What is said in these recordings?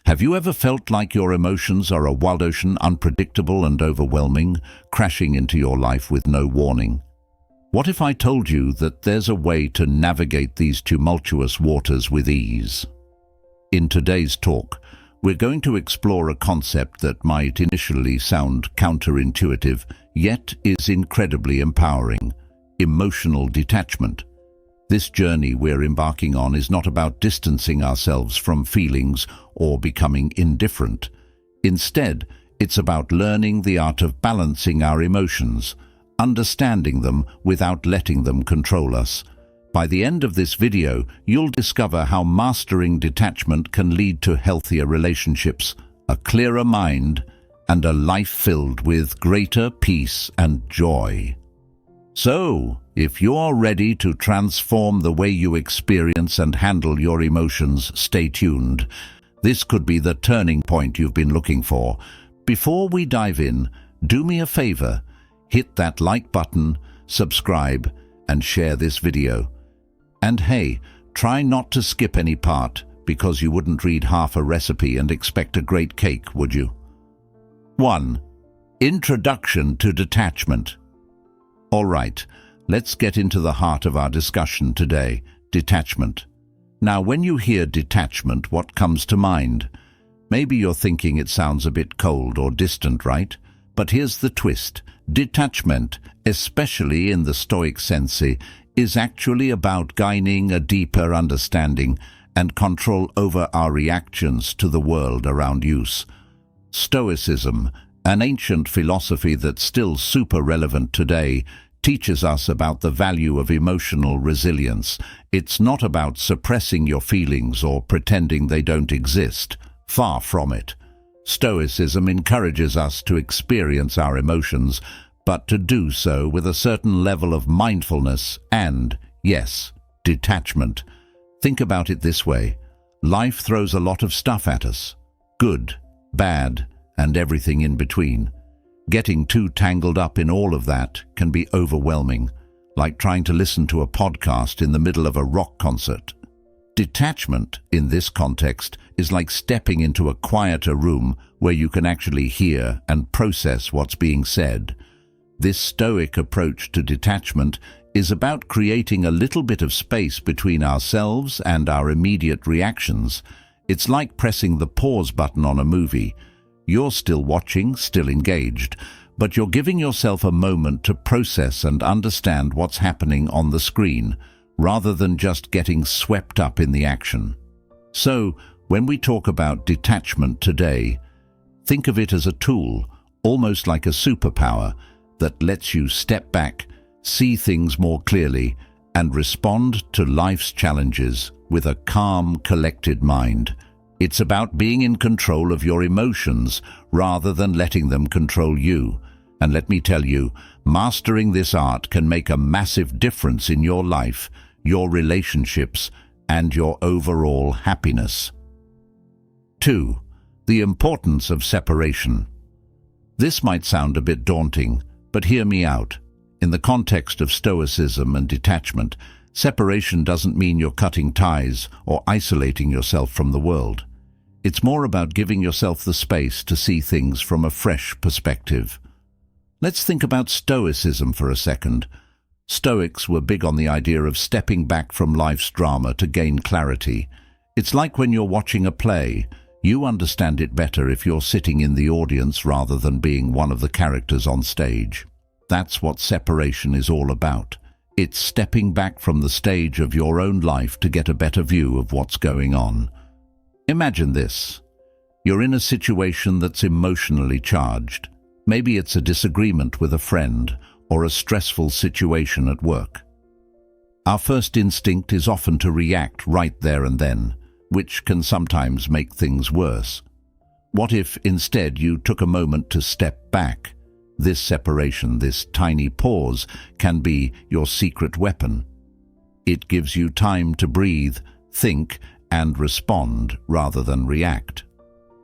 Have you ever felt like your emotions are a wild ocean, unpredictable and overwhelming, crashing into your life with no warning? What if I told you that there's a way to navigate these tumultuous waters with ease? In today's talk, we're going to explore a concept that might initially sound counterintuitive, yet is incredibly empowering: emotional detachment. This journey we're embarking on is not about distancing ourselves from feelings or becoming indifferent. Instead, it's about learning the art of balancing our emotions, understanding them without letting them control us. By the end of this video, you'll discover how mastering detachment can lead to healthier relationships, a clearer mind, and a life filled with greater peace and joy. So, if you're ready to transform the way you experience and handle your emotions, stay tuned. This could be the turning point you've been looking for. Before we dive in, do me a favor. Hit that like button, subscribe, and share this video. And hey, try not to skip any part, because you wouldn't read half a recipe and expect a great cake, would you? 1. Introduction to detachment. All right, let's get into the heart of our discussion today: detachment. Now, when you hear detachment, what comes to mind? Maybe you're thinking it sounds a bit cold or distant, right? But here's the twist. Detachment, especially in the Stoic sense, is actually about gaining a deeper understanding and control over our reactions to the world around us. Stoicism, an ancient philosophy that's still super relevant today, teaches us about the value of emotional resilience. It's not about suppressing your feelings or pretending they don't exist. Far from it. Stoicism encourages us to experience our emotions, but to do so with a certain level of mindfulness and, yes, detachment. Think about it this way. Life throws a lot of stuff at us. Good, bad, and everything in between. Getting too tangled up in all of that can be overwhelming, like trying to listen to a podcast in the middle of a rock concert. Detachment, in this context, is like stepping into a quieter room where you can actually hear and process what's being said. This Stoic approach to detachment is about creating a little bit of space between ourselves and our immediate reactions. It's like pressing the pause button on a movie. You're still watching, still engaged, but you're giving yourself a moment to process and understand what's happening on the screen, rather than just getting swept up in the action. So, when we talk about detachment today, think of it as a tool, almost like a superpower, that lets you step back, see things more clearly, and respond to life's challenges with a calm, collected mind. It's about being in control of your emotions rather than letting them control you. And let me tell you, mastering this art can make a massive difference in your life, your relationships, and your overall happiness. 2. The importance of separation. This might sound a bit daunting, but hear me out. In the context of Stoicism and detachment, separation doesn't mean you're cutting ties or isolating yourself from the world. It's more about giving yourself the space to see things from a fresh perspective. Let's think about Stoicism for a second. Stoics were big on the idea of stepping back from life's drama to gain clarity. It's like when you're watching a play. You understand it better if you're sitting in the audience rather than being one of the characters on stage. That's what separation is all about. It's stepping back from the stage of your own life to get a better view of what's going on. Imagine this. You're in a situation that's emotionally charged. Maybe it's a disagreement with a friend or a stressful situation at work. Our first instinct is often to react right there and then, which can sometimes make things worse. What if instead you took a moment to step back? This separation, this tiny pause, can be your secret weapon. It gives you time to breathe, think, and respond rather than react.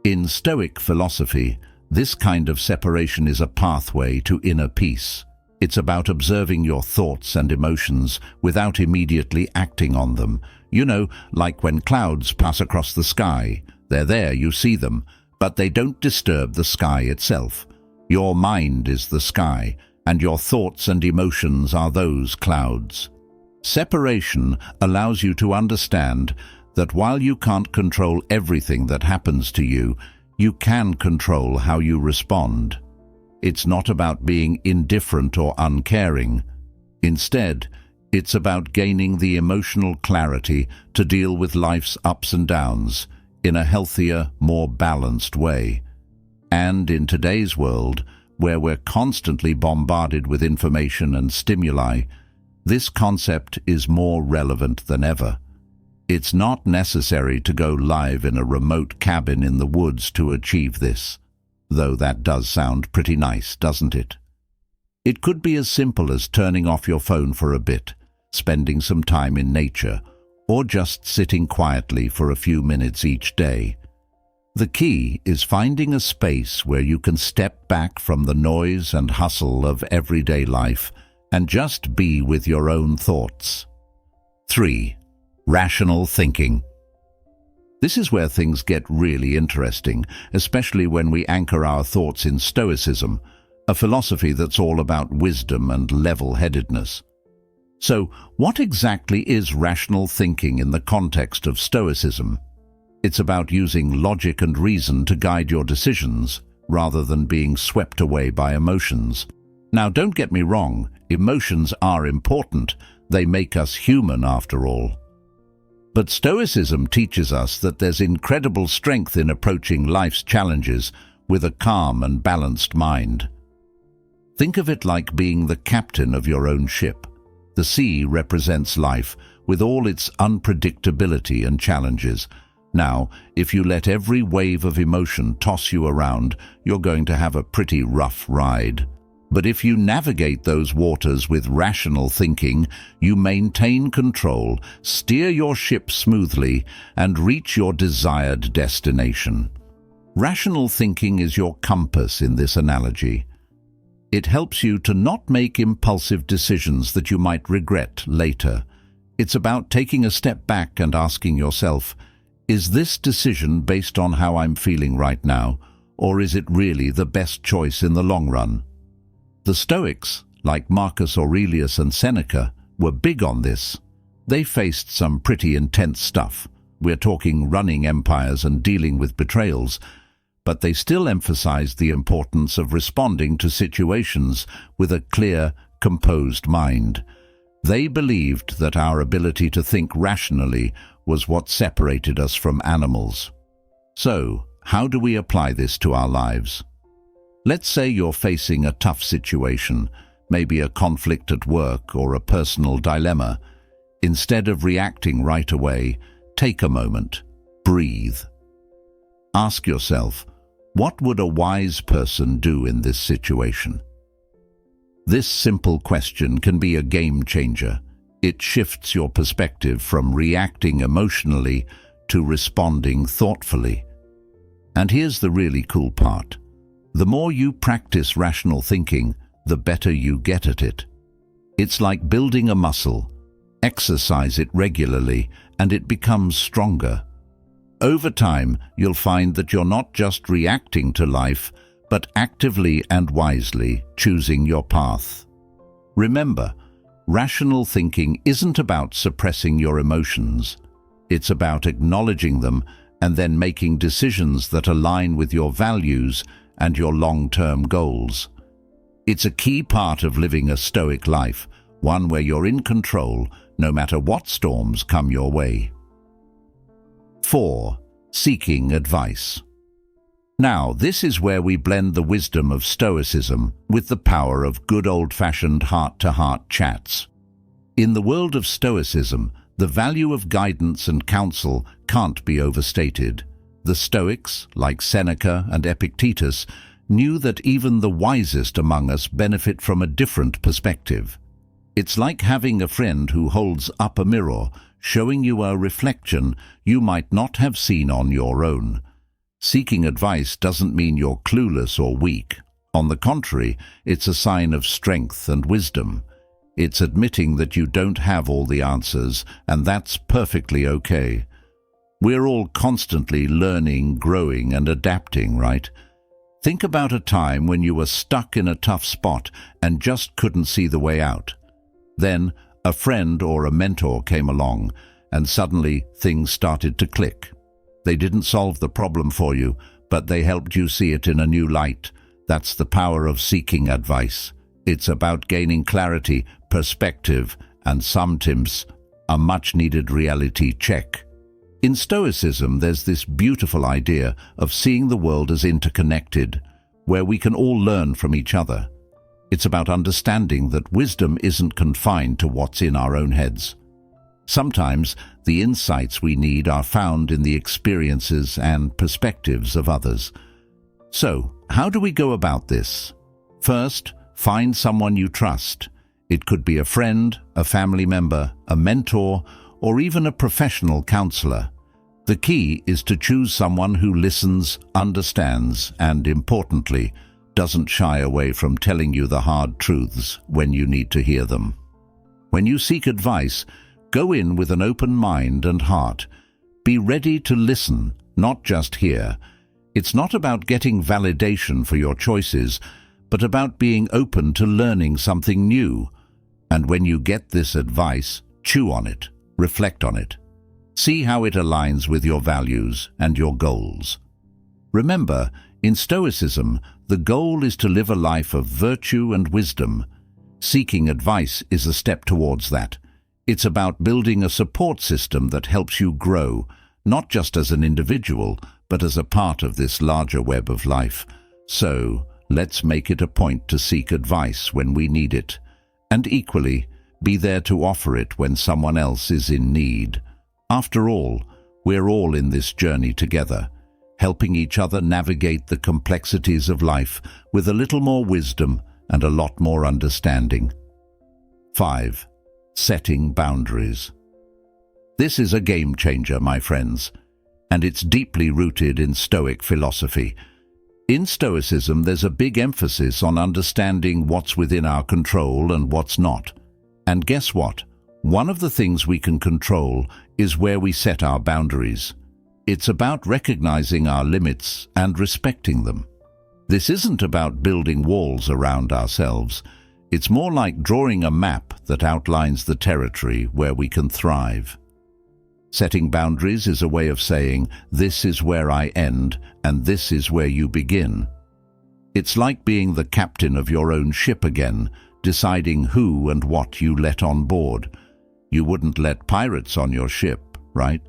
In Stoic philosophy, this kind of separation is a pathway to inner peace. It's about observing your thoughts and emotions without immediately acting on them. You know, like when clouds pass across the sky, They're there, you see them, but they don't disturb the sky itself. Your mind is the sky, and your thoughts and emotions are those clouds. Separation allows you to understand that while you can't control everything that happens to you, you can control how you respond. It's not about being indifferent or uncaring. Instead, it's about gaining the emotional clarity to deal with life's ups and downs in a healthier, more balanced way. And in today's world, where we're constantly bombarded with information and stimuli, this concept is more relevant than ever. It's not necessary to go live in a remote cabin in the woods to achieve this, though that does sound pretty nice, doesn't it? It could be as simple as turning off your phone for a bit, spending some time in nature, or just sitting quietly for a few minutes each day. The key is finding a space where you can step back from the noise and hustle of everyday life and just be with your own thoughts. 3. Rational thinking. This is where things get really interesting, especially when we anchor our thoughts in Stoicism, a philosophy that's all about wisdom and level-headedness. So, what exactly is rational thinking in the context of Stoicism? It's about using logic and reason to guide your decisions, rather than being swept away by emotions. Now, don't get me wrong, emotions are important. They make us human after all. But Stoicism teaches us that there's incredible strength in approaching life's challenges with a calm and balanced mind. Think of it like being the captain of your own ship. The sea represents life, with all its unpredictability and challenges. Now, if you let every wave of emotion toss you around, you're going to have a pretty rough ride. But if you navigate those waters with rational thinking, you maintain control, steer your ship smoothly, and reach your desired destination. Rational thinking is your compass in this analogy. It helps you to not make impulsive decisions that you might regret later. It's about taking a step back and asking yourself, is this decision based on how I'm feeling right now, or is it really the best choice in the long run? The Stoics, like Marcus Aurelius and Seneca, were big on this. They faced some pretty intense stuff. We're talking running empires and dealing with betrayals, but they still emphasized the importance of responding to situations with a clear, composed mind. They believed that our ability to think rationally was what separated us from animals. So, how do we apply this to our lives? Let's say you're facing a tough situation, maybe a conflict at work or a personal dilemma. Instead of reacting right away, take a moment, breathe. Ask yourself, what would a wise person do in this situation? This simple question can be a game changer. It shifts your perspective from reacting emotionally to responding thoughtfully. And here's the really cool part. The more you practice rational thinking, the better you get at it. It's like building a muscle. Exercise it regularly, and it becomes stronger. Over time, you'll find that you're not just reacting to life, but actively and wisely choosing your path. Remember, rational thinking isn't about suppressing your emotions. It's about acknowledging them and then making decisions that align with your values and your long-term goals. It's a key part of living a Stoic life, one where you're in control no matter what storms come your way. 4. Seeking advice. Now, this is where we blend the wisdom of Stoicism with the power of good old-fashioned heart-to-heart chats. In the world of Stoicism, the value of guidance and counsel can't be overstated. The Stoics, like Seneca and Epictetus, knew that even the wisest among us benefit from a different perspective. It's like having a friend who holds up a mirror, showing you a reflection you might not have seen on your own. Seeking advice doesn't mean you're clueless or weak. On the contrary, it's a sign of strength and wisdom. It's admitting that you don't have all the answers, and that's perfectly okay. We're all constantly learning, growing, and adapting, right? Think about a time when you were stuck in a tough spot and just couldn't see the way out. Then a friend or a mentor came along, and suddenly things started to click. They didn't solve the problem for you, but they helped you see it in a new light. That's the power of seeking advice. It's about gaining clarity, perspective, and sometimes a much-needed reality check. In Stoicism, there's this beautiful idea of seeing the world as interconnected, where we can all learn from each other. It's about understanding that wisdom isn't confined to what's in our own heads. Sometimes the insights we need are found in the experiences and perspectives of others. So, how do we go about this? First, find someone you trust. It could be a friend, a family member, a mentor, or even a professional counselor. The key is to choose someone who listens, understands, and, importantly, doesn't shy away from telling you the hard truths when you need to hear them. When you seek advice, go in with an open mind and heart. Be ready to listen, not just hear. It's not about getting validation for your choices, but about being open to learning something new. And when you get this advice, chew on it, reflect on it. See how it aligns with your values and your goals. Remember, in Stoicism, the goal is to live a life of virtue and wisdom. Seeking advice is a step towards that. It's about building a support system that helps you grow, not just as an individual, but as a part of this larger web of life. So, let's make it a point to seek advice when we need it, and equally, be there to offer it when someone else is in need. After all, we're all in this journey together, helping each other navigate the complexities of life with a little more wisdom and a lot more understanding. 5. Setting boundaries. This is a game changer, my friends, and it's deeply rooted in Stoic philosophy. In Stoicism, there's a big emphasis on understanding what's within our control and what's not. And guess what? One of the things we can control is where we set our boundaries. It's about recognizing our limits and respecting them. This isn't about building walls around ourselves. It's more like drawing a map that outlines the territory where we can thrive. Setting boundaries is a way of saying, this is where I end and this is where you begin. It's like being the captain of your own ship again, deciding who and what you let on board. You wouldn't let pirates on your ship, right?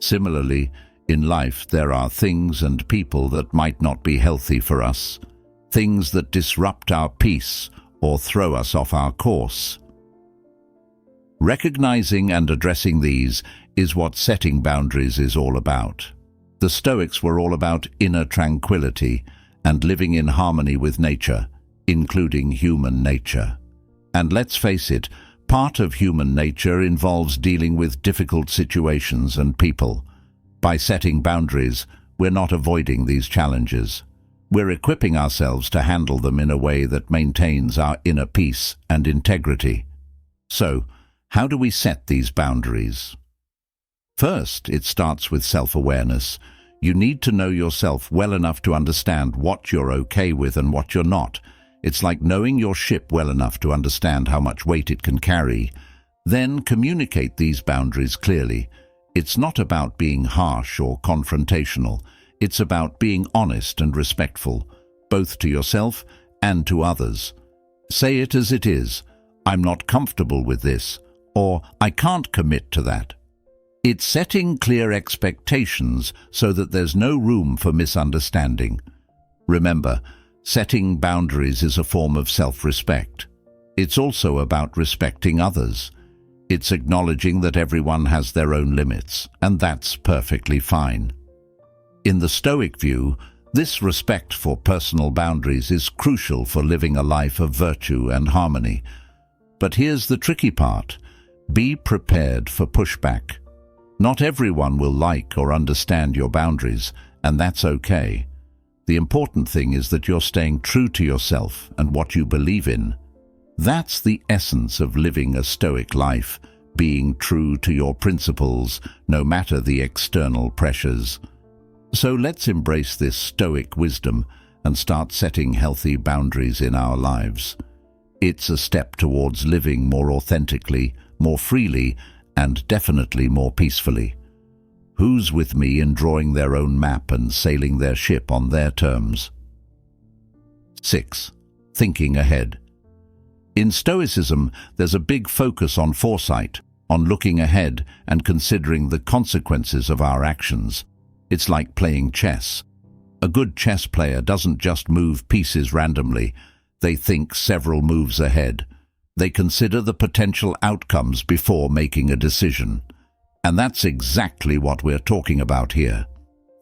Similarly, in life there are things and people that might not be healthy for us, things that disrupt our peace or throw us off our course. Recognizing and addressing these is what setting boundaries is all about. The Stoics were all about inner tranquility and living in harmony with nature, including human nature. And let's face it, part of human nature involves dealing with difficult situations and people. By setting boundaries, we're not avoiding these challenges. We're equipping ourselves to handle them in a way that maintains our inner peace and integrity. So, how do we set these boundaries? First, it starts with self-awareness. You need to know yourself well enough to understand what you're okay with and what you're not. It's like knowing your ship well enough to understand how much weight it can carry. Then communicate these boundaries clearly. It's not about being harsh or confrontational. It's about being honest and respectful, both to yourself and to others. Say it as it is. I'm not comfortable with this, or I can't commit to that. It's setting clear expectations so that there's no room for misunderstanding. Remember, setting boundaries is a form of self-respect. It's also about respecting others. It's acknowledging that everyone has their own limits, and that's perfectly fine. In the Stoic view, this respect for personal boundaries is crucial for living a life of virtue and harmony. But here's the tricky part. Be prepared for pushback. Not everyone will like or understand your boundaries, and that's okay. The important thing is that you're staying true to yourself and what you believe in. That's the essence of living a Stoic life, being true to your principles no matter the external pressures. So let's embrace this Stoic wisdom and start setting healthy boundaries in our lives. It's a step towards living more authentically, more freely, and definitely more peacefully. Who's with me in drawing their own map and sailing their ship on their terms? 6. Thinking ahead. In Stoicism, there's a big focus on foresight, on looking ahead and considering the consequences of our actions. It's like playing chess. A good chess player doesn't just move pieces randomly. They think several moves ahead. They consider the potential outcomes before making a decision. And that's exactly what we're talking about here.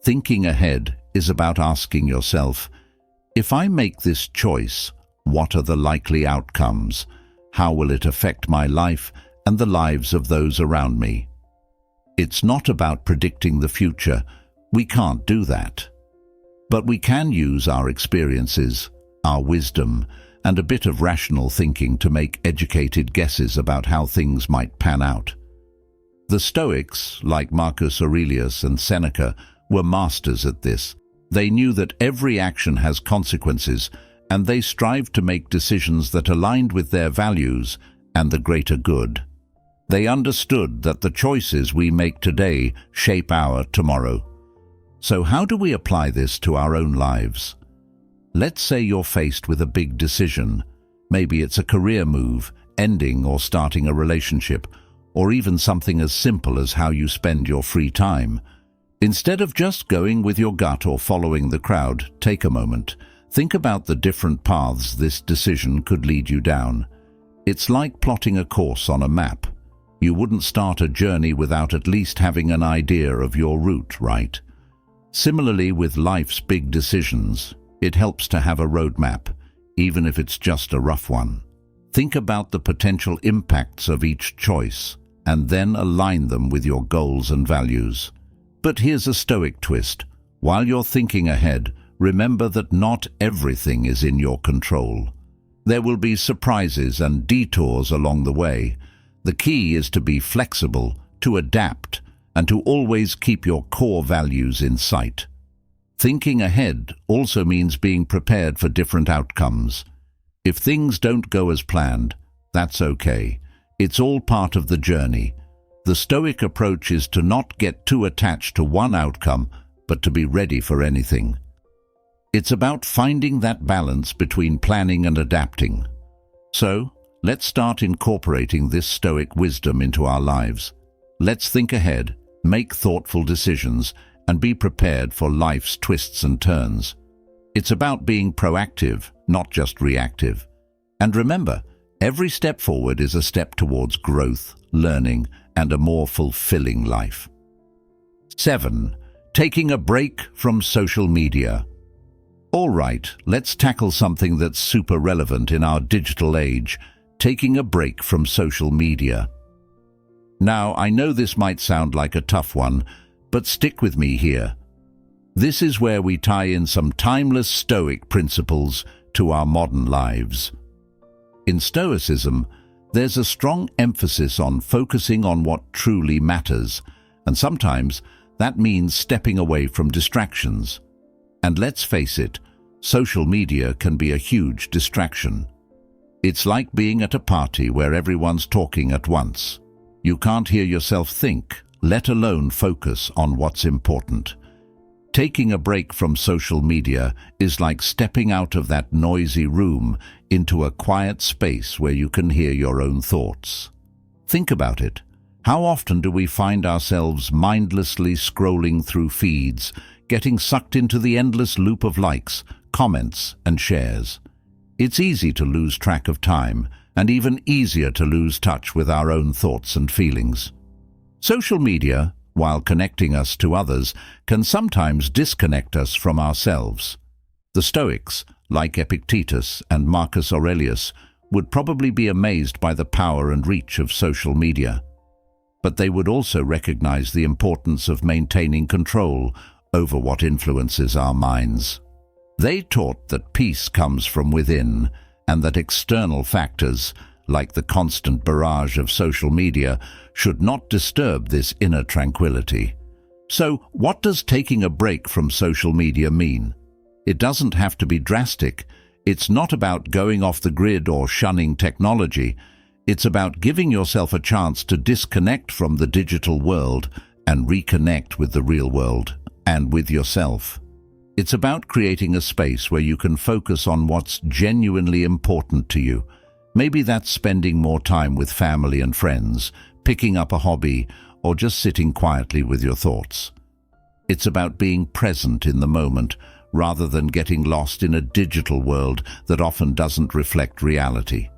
Thinking ahead is about asking yourself, if I make this choice, what are the likely outcomes? How will it affect my life and the lives of those around me? It's not about predicting the future. We can't do that. But we can use our experiences, our wisdom, and a bit of rational thinking to make educated guesses about how things might pan out. The Stoics, like Marcus Aurelius and Seneca, were masters at this. They knew that every action has consequences, and they strived to make decisions that aligned with their values and the greater good. They understood that the choices we make today shape our tomorrow. So how do we apply this to our own lives? Let's say you're faced with a big decision. Maybe it's a career move, ending or starting a relationship, or even something as simple as how you spend your free time. Instead of just going with your gut or following the crowd, take a moment. Think about the different paths this decision could lead you down. It's like plotting a course on a map. You wouldn't start a journey without at least having an idea of your route, right? Similarly, with life's big decisions, it helps to have a roadmap, even if it's just a rough one. Think about the potential impacts of each choice, and then align them with your goals and values. But here's a Stoic twist. While you're thinking ahead, remember that not everything is in your control. There will be surprises and detours along the way. The key is to be flexible, to adapt, and to always keep your core values in sight. Thinking ahead also means being prepared for different outcomes. If things don't go as planned, that's okay. It's all part of the journey. The Stoic approach is to not get too attached to one outcome, but to be ready for anything. It's about finding that balance between planning and adapting. So, let's start incorporating this Stoic wisdom into our lives. Let's think ahead, make thoughtful decisions, and be prepared for life's twists and turns. It's about being proactive, not just reactive. And remember, every step forward is a step towards growth, learning, and a more fulfilling life. 7. Taking a break from social media. All right, let's tackle something that's super relevant in our digital age, taking a break from social media. Now, I know this might sound like a tough one, but stick with me here. This is where we tie in some timeless Stoic principles to our modern lives. In Stoicism, there's a strong emphasis on focusing on what truly matters, and sometimes that means stepping away from distractions. And let's face it, social media can be a huge distraction. It's like being at a party where everyone's talking at once. You can't hear yourself think, let alone focus on what's important. Taking a break from social media is like stepping out of that noisy room into a quiet space where you can hear your own thoughts. Think about it. How often do we find ourselves mindlessly scrolling through feeds, getting sucked into the endless loop of likes, comments, and shares? It's easy to lose track of time, and even easier to lose touch with our own thoughts and feelings. Social media, while connecting us to others, can sometimes disconnect us from ourselves. The Stoics, like Epictetus and Marcus Aurelius, would probably be amazed by the power and reach of social media. But they would also recognize the importance of maintaining control over what influences our minds. They taught that peace comes from within, and that external factors, like the constant barrage of social media, should not disturb this inner tranquility. So, what does taking a break from social media mean? It doesn't have to be drastic. It's not about going off the grid or shunning technology. It's about giving yourself a chance to disconnect from the digital world and reconnect with the real world and with yourself. It's about creating a space where you can focus on what's genuinely important to you. Maybe that's spending more time with family and friends, picking up a hobby, or just sitting quietly with your thoughts. It's about being present in the moment, rather than getting lost in a digital world that often doesn't reflect reality.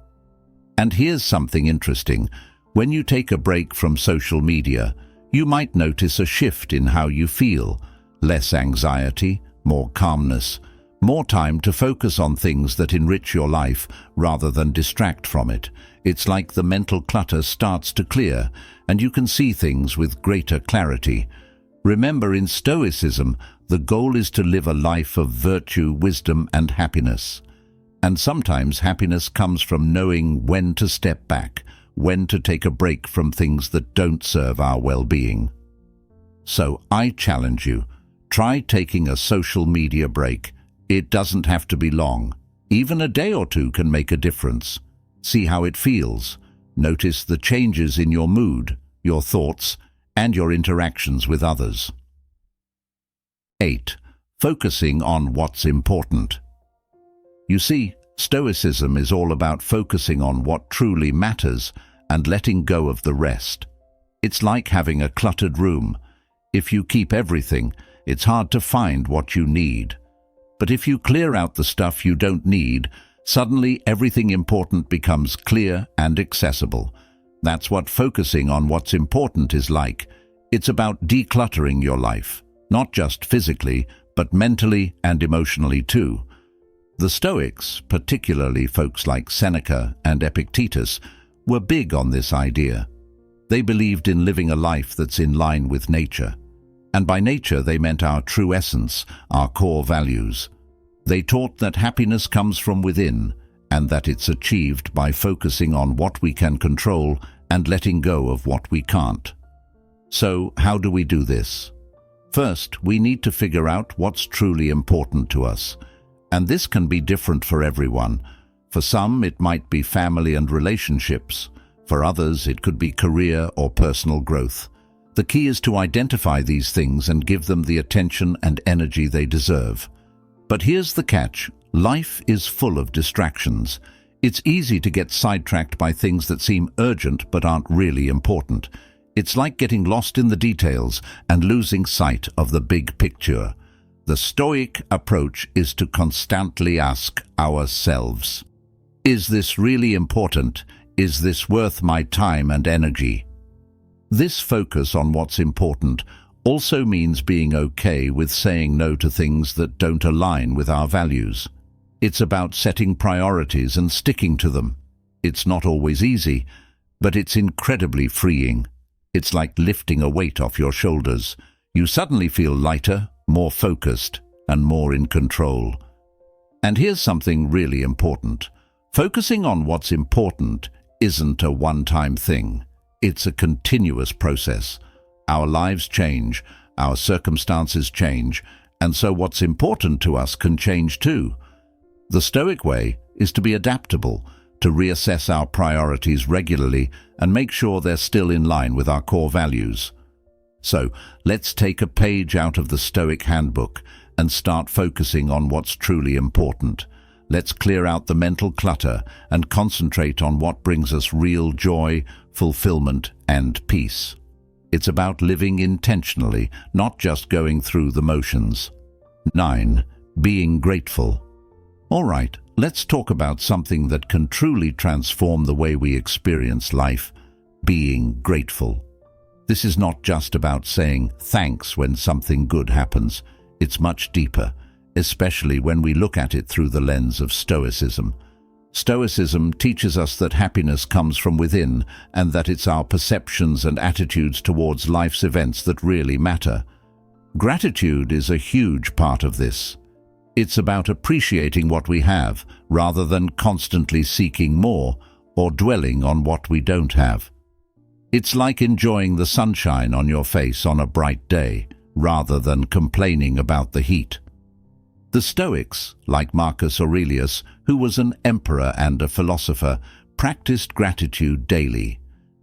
And here's something interesting. When you take a break from social media, you might notice a shift in how you feel. Less anxiety, more calmness, more time to focus on things that enrich your life rather than distract from it. It's like the mental clutter starts to clear, and you can see things with greater clarity. Remember, in Stoicism, the goal is to live a life of virtue, wisdom, and happiness. And sometimes happiness comes from knowing when to step back, when to take a break from things that don't serve our well-being. So I challenge you, try taking a social media break. It doesn't have to be long. Even a day or two can make a difference. See how it feels. Notice the changes in your mood, your thoughts, and your interactions with others. 8. Focusing on what's important. You see, Stoicism is all about focusing on what truly matters and letting go of the rest. It's like having a cluttered room. If you keep everything, it's hard to find what you need. But if you clear out the stuff you don't need, suddenly everything important becomes clear and accessible. That's what focusing on what's important is like. It's about decluttering your life, not just physically, but mentally and emotionally too. The Stoics, particularly folks like Seneca and Epictetus, were big on this idea. They believed in living a life that's in line with nature. And by nature they meant our true essence, our core values. They taught that happiness comes from within, and that it's achieved by focusing on what we can control and letting go of what we can't. So, how do we do this? First, we need to figure out what's truly important to us. And this can be different for everyone. For some, it might be family and relationships. For others, it could be career or personal growth. The key is to identify these things and give them the attention and energy they deserve. But here's the catch. Life is full of distractions. It's easy to get sidetracked by things that seem urgent but aren't really important. It's like getting lost in the details and losing sight of the big picture. The Stoic approach is to constantly ask ourselves, is this really important? Is this worth my time and energy? This focus on what's important also means being okay with saying no to things that don't align with our values. It's about setting priorities and sticking to them. It's not always easy, but it's incredibly freeing. It's like lifting a weight off your shoulders. You suddenly feel lighter, more focused, and more in control. And here's something really important. Focusing on what's important isn't a one-time thing. It's a continuous process. Our lives change, our circumstances change, and so what's important to us can change too. The Stoic way is to be adaptable, to reassess our priorities regularly and make sure they're still in line with our core values. So, let's take a page out of the Stoic handbook and start focusing on what's truly important. Let's clear out the mental clutter and concentrate on what brings us real joy, fulfillment, and peace. It's about living intentionally, not just going through the motions. 9. Being grateful. All right, let's talk about something that can truly transform the way we experience life: being grateful. This is not just about saying thanks when something good happens. It's much deeper, especially when we look at it through the lens of Stoicism. Stoicism teaches us that happiness comes from within and that it's our perceptions and attitudes towards life's events that really matter. Gratitude is a huge part of this. It's about appreciating what we have rather than constantly seeking more or dwelling on what we don't have. It's like enjoying the sunshine on your face on a bright day, rather than complaining about the heat. The Stoics, like Marcus Aurelius, who was an emperor and a philosopher, practiced gratitude daily.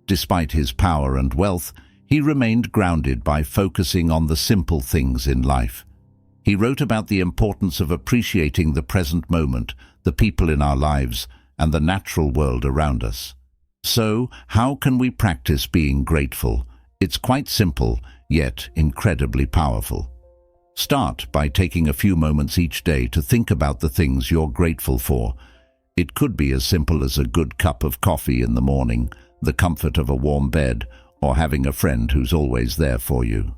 Despite his power and wealth, he remained grounded by focusing on the simple things in life. He wrote about the importance of appreciating the present moment, the people in our lives, and the natural world around us. So, how can we practice being grateful? It's quite simple, yet incredibly powerful. Start by taking a few moments each day to think about the things you're grateful for. It could be as simple as a good cup of coffee in the morning, the comfort of a warm bed, or having a friend who's always there for you.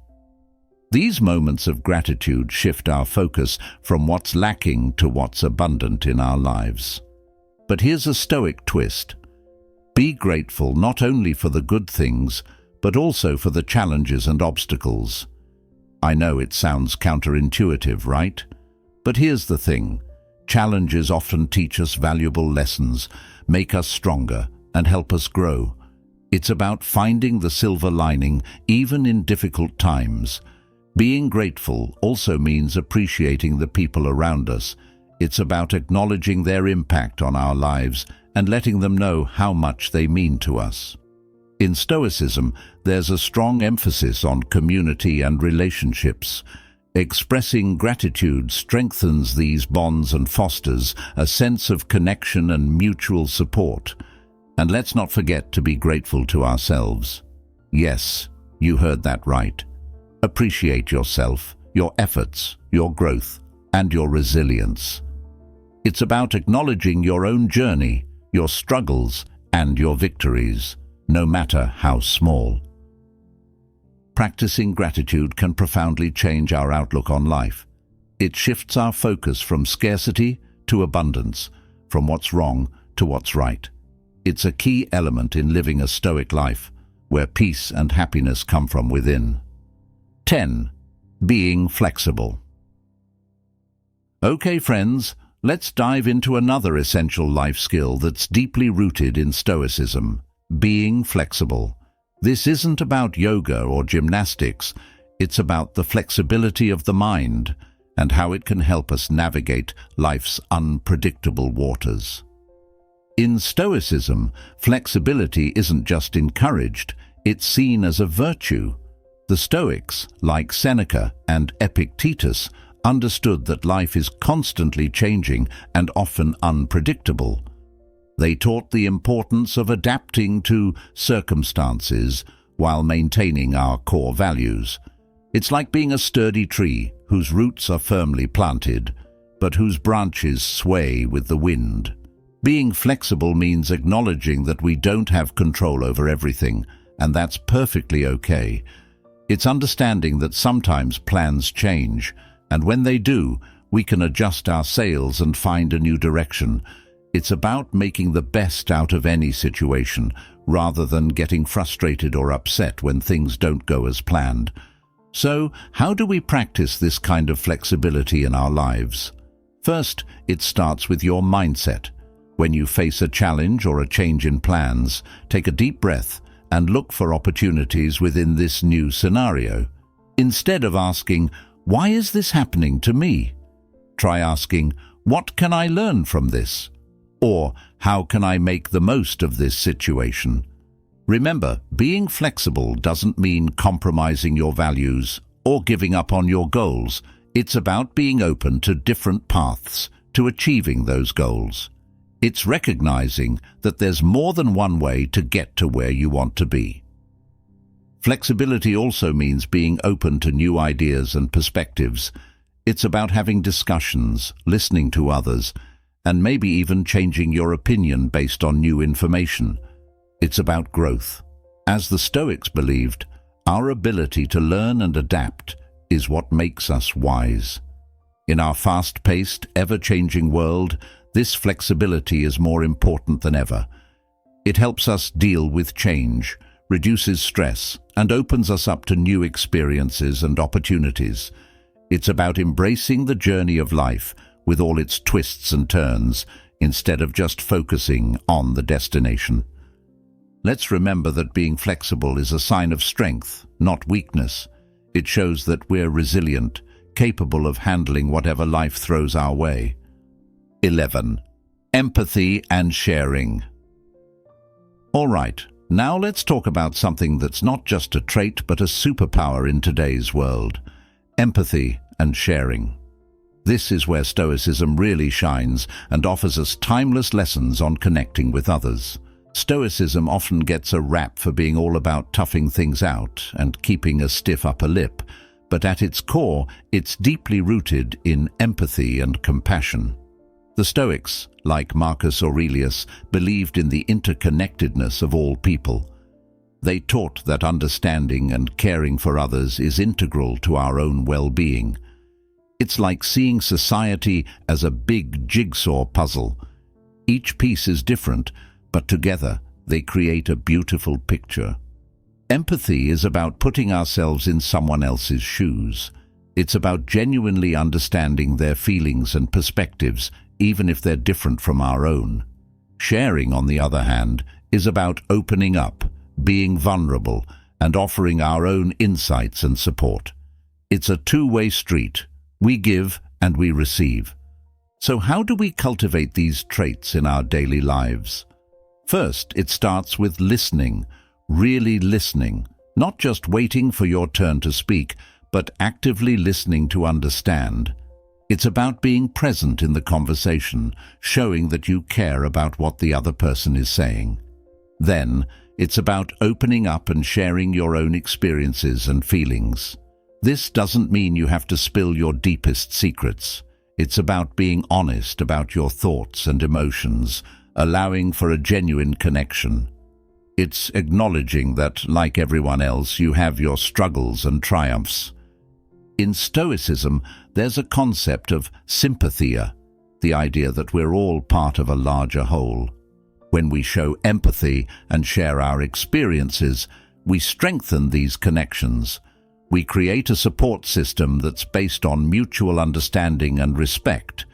These moments of gratitude shift our focus from what's lacking to what's abundant in our lives. But here's a Stoic twist. Be grateful not only for the good things, but also for the challenges and obstacles. I know it sounds counterintuitive, right? But here's the thing. Challenges often teach us valuable lessons, make us stronger, and help us grow. It's about finding the silver lining, even in difficult times. Being grateful also means appreciating the people around us. It's about acknowledging their impact on our lives and letting them know how much they mean to us. In Stoicism, there's a strong emphasis on community and relationships. Expressing gratitude strengthens these bonds and fosters a sense of connection and mutual support. And let's not forget to be grateful to ourselves. Yes, you heard that right. Appreciate yourself, your efforts, your growth, and your resilience. It's about acknowledging your own journey, your struggles, and your victories, no matter how small. Practicing gratitude can profoundly change our outlook on life. It shifts our focus from scarcity to abundance, from what's wrong to what's right. It's a key element in living a Stoic life, where peace and happiness come from within. 10. Being flexible. Okay, friends, let's dive into another essential life skill that's deeply rooted in Stoicism: being flexible. This isn't about yoga or gymnastics. It's about the flexibility of the mind and how it can help us navigate life's unpredictable waters. In Stoicism, flexibility isn't just encouraged, it's seen as a virtue. The Stoics, like Seneca and Epictetus, understood that life is constantly changing and often unpredictable. They taught the importance of adapting to circumstances while maintaining our core values. It's like being a sturdy tree whose roots are firmly planted, but whose branches sway with the wind. Being flexible means acknowledging that we don't have control over everything, and that's perfectly okay. It's understanding that sometimes plans change, and when they do, we can adjust our sails and find a new direction. It's about making the best out of any situation, rather than getting frustrated or upset when things don't go as planned. So, how do we practice this kind of flexibility in our lives? First, it starts with your mindset. When you face a challenge or a change in plans, take a deep breath and look for opportunities within this new scenario. Instead of asking, "Why is this happening to me?" try asking, "What can I learn from this?" Or, "How can I make the most of this situation?" Remember, being flexible doesn't mean compromising your values or giving up on your goals. It's about being open to different paths to achieving those goals. It's recognizing that there's more than one way to get to where you want to be. Flexibility also means being open to new ideas and perspectives. It's about having discussions, listening to others, and maybe even changing your opinion based on new information. It's about growth. As the Stoics believed, our ability to learn and adapt is what makes us wise. In our fast-paced, ever-changing world, this flexibility is more important than ever. It helps us deal with change, reduces stress, and opens us up to new experiences and opportunities. It's about embracing the journey of life with all its twists and turns, instead of just focusing on the destination. Let's remember that being flexible is a sign of strength, not weakness. It shows that we're resilient, capable of handling whatever life throws our way. 11. Empathy and sharing. All right, now let's talk about something that's not just a trait but a superpower in today's world. Empathy and sharing. This is where Stoicism really shines and offers us timeless lessons on connecting with others. Stoicism often gets a rap for being all about toughing things out and keeping a stiff upper lip, but at its core, it's deeply rooted in empathy and compassion. The Stoics, like Marcus Aurelius, believed in the interconnectedness of all people. They taught that understanding and caring for others is integral to our own well-being. It's like seeing society as a big jigsaw puzzle. Each piece is different, but together they create a beautiful picture. Empathy is about putting ourselves in someone else's shoes. It's about genuinely understanding their feelings and perspectives, even if they're different from our own. Sharing, on the other hand, is about opening up, being vulnerable, and offering our own insights and support. It's a two-way street. We give and we receive. So how do we cultivate these traits in our daily lives? First, it starts with listening, really listening, not just waiting for your turn to speak, but actively listening to understand. It's about being present in the conversation, showing that you care about what the other person is saying. Then, it's about opening up and sharing your own experiences and feelings. This doesn't mean you have to spill your deepest secrets. It's about being honest about your thoughts and emotions, allowing for a genuine connection. It's acknowledging that, like everyone else, you have your struggles and triumphs. In Stoicism, there's a concept of sympathia, the idea that we're all part of a larger whole. When we show empathy and share our experiences, we strengthen these connections. We create a support system that's based on mutual understanding and respect.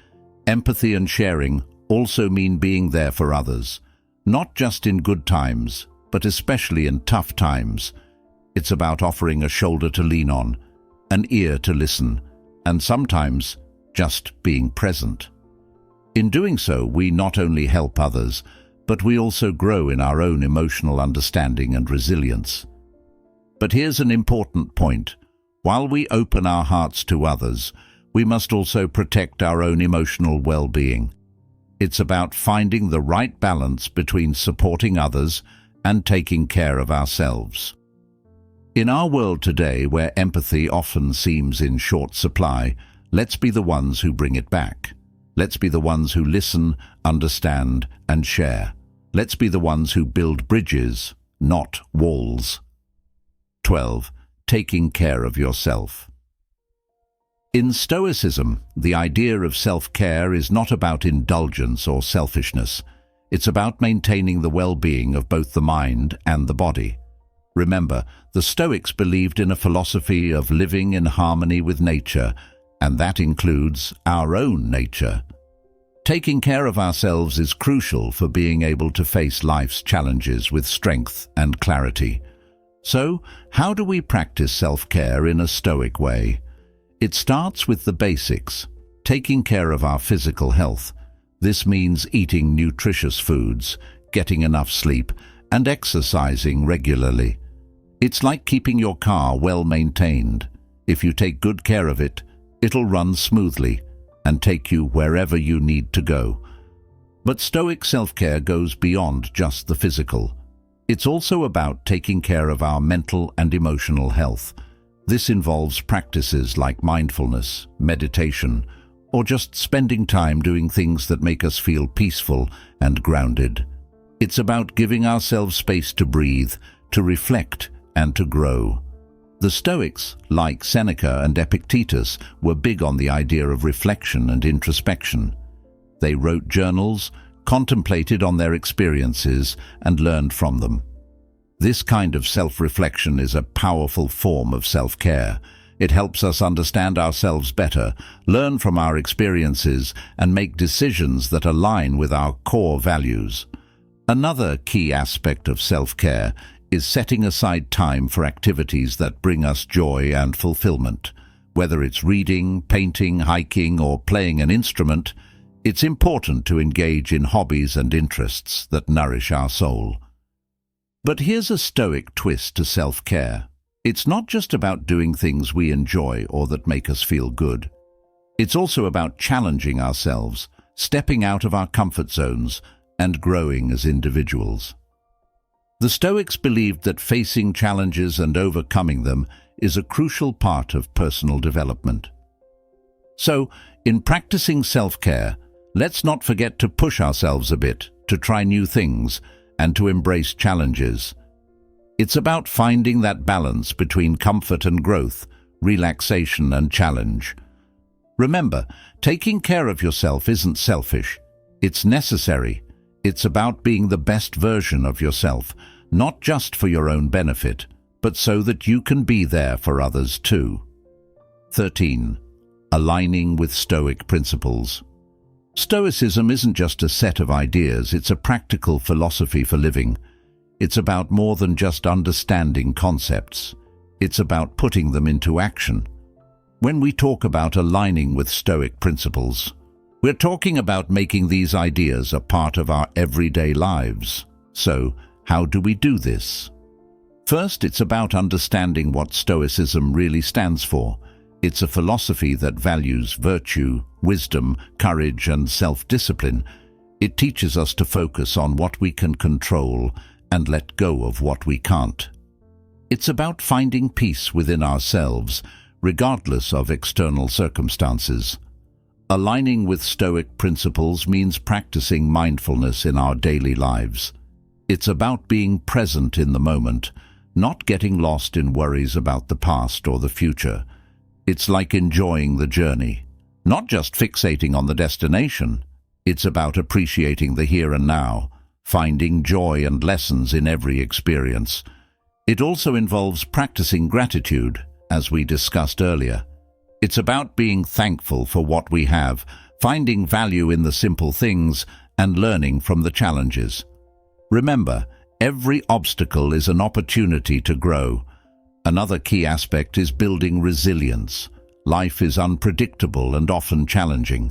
Empathy and sharing also mean being there for others, not just in good times, but especially in tough times. It's about offering a shoulder to lean on, an ear to listen, and sometimes just being present. In doing so, we not only help others, but we also grow in our own emotional understanding and resilience. But here's an important point. While we open our hearts to others, we must also protect our own emotional well-being. It's about finding the right balance between supporting others and taking care of ourselves. In our world today, where empathy often seems in short supply, let's be the ones who bring it back. Let's be the ones who listen, understand, and share. Let's be the ones who build bridges, not walls. 12. Taking care of yourself. In Stoicism, the idea of self-care is not about indulgence or selfishness. It's about maintaining the well-being of both the mind and the body. Remember, the Stoics believed in a philosophy of living in harmony with nature, and that includes our own nature. Taking care of ourselves is crucial for being able to face life's challenges with strength and clarity. So, how do we practice self-care in a Stoic way? It starts with the basics, taking care of our physical health. This means eating nutritious foods, getting enough sleep, and exercising regularly. It's like keeping your car well maintained. If you take good care of it, it'll run smoothly and take you wherever you need to go. But Stoic self-care goes beyond just the physical. It's also about taking care of our mental and emotional health. This involves practices like mindfulness, meditation, or just spending time doing things that make us feel peaceful and grounded. It's about giving ourselves space to breathe, to reflect, and to grow. The Stoics, like Seneca and Epictetus, were big on the idea of reflection and introspection. They wrote journals, contemplated on their experiences, and learned from them. This kind of self-reflection is a powerful form of self-care. It helps us understand ourselves better, learn from our experiences, and make decisions that align with our core values. Another key aspect of self-care is setting aside time for activities that bring us joy and fulfillment. Whether it's reading, painting, hiking, or playing an instrument, it's important to engage in hobbies and interests that nourish our soul. But here's a Stoic twist to self-care. It's not just about doing things we enjoy or that make us feel good. It's also about challenging ourselves, stepping out of our comfort zones, and growing as individuals. The Stoics believed that facing challenges and overcoming them is a crucial part of personal development. So, in practicing self-care, let's not forget to push ourselves a bit, to try new things, and to embrace challenges. It's about finding that balance between comfort and growth, relaxation and challenge. Remember, taking care of yourself isn't selfish. It's necessary. It's about being the best version of yourself, not just for your own benefit, but so that you can be there for others too. 13. Aligning with Stoic principles. Stoicism isn't just a set of ideas, it's a practical philosophy for living. It's about more than just understanding concepts. It's about putting them into action. When we talk about aligning with Stoic principles, we're talking about making these ideas a part of our everyday lives. So, how do we do this? First, it's about understanding what Stoicism really stands for. It's a philosophy that values virtue, wisdom, courage, and self-discipline. It teaches us to focus on what we can control and let go of what we can't. It's about finding peace within ourselves, regardless of external circumstances. Aligning with Stoic principles means practicing mindfulness in our daily lives. It's about being present in the moment, not getting lost in worries about the past or the future. It's like enjoying the journey, not just fixating on the destination. It's about appreciating the here and now, finding joy and lessons in every experience. It also involves practicing gratitude, as we discussed earlier. It's about being thankful for what we have, finding value in the simple things, and learning from the challenges. Remember, every obstacle is an opportunity to grow. Another key aspect is building resilience. Life is unpredictable and often challenging.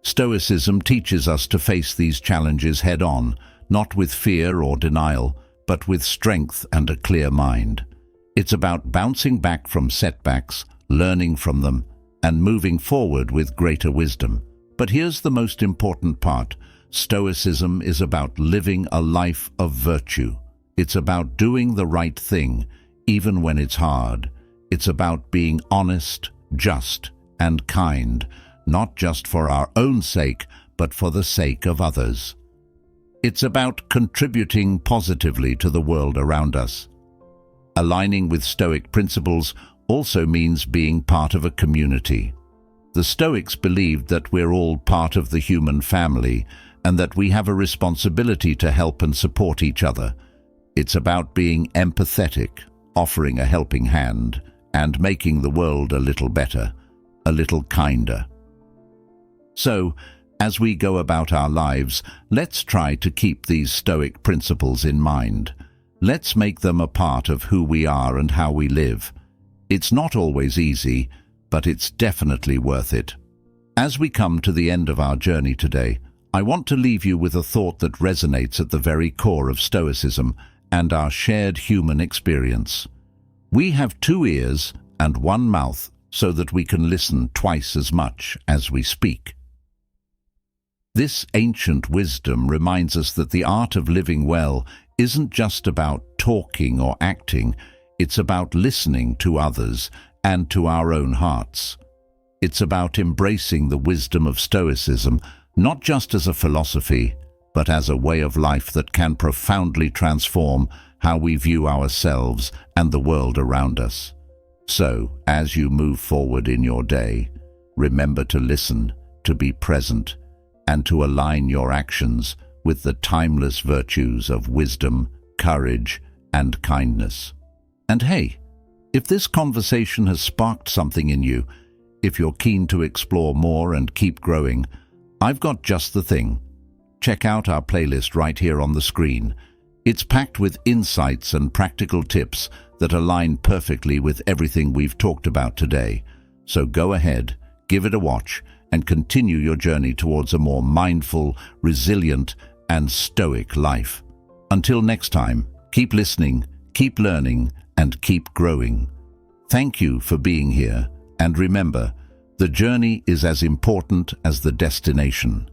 Stoicism teaches us to face these challenges head-on, not with fear or denial, but with strength and a clear mind. It's about bouncing back from setbacks, learning from them, and moving forward with greater wisdom. But here's the most important part. Stoicism is about living a life of virtue. It's about doing the right thing, even when it's hard. It's about being honest, just, and kind, not just for our own sake, but for the sake of others. It's about contributing positively to the world around us. Aligning with Stoic principles also means being part of a community. The Stoics believed that we're all part of the human family and that we have a responsibility to help and support each other. It's about being empathetic, offering a helping hand, and making the world a little better, a little kinder. So, as we go about our lives, let's try to keep these Stoic principles in mind. Let's make them a part of who we are and how we live. It's not always easy, but it's definitely worth it. As we come to the end of our journey today, I want to leave you with a thought that resonates at the very core of Stoicism and our shared human experience. We have 2 ears and 1 mouth so that we can listen twice as much as we speak. This ancient wisdom reminds us that the art of living well isn't just about talking or acting, it's about listening to others and to our own hearts. It's about embracing the wisdom of Stoicism, not just as a philosophy, but as a way of life that can profoundly transform how we view ourselves and the world around us. So, as you move forward in your day, remember to listen, to be present, and to align your actions with the timeless virtues of wisdom, courage, and kindness. And hey, If this conversation has sparked something in you, if you're keen to explore more and keep growing, I've got just the thing. Check out our playlist right here on the screen. It's packed with insights and practical tips that align perfectly with everything we've talked about today. So go ahead, give it a watch, and continue your journey towards a more mindful, resilient, and stoic life. Until next time, keep listening, keep learning, and keep growing. Thank you for being here, and remember, the journey is as important as the destination.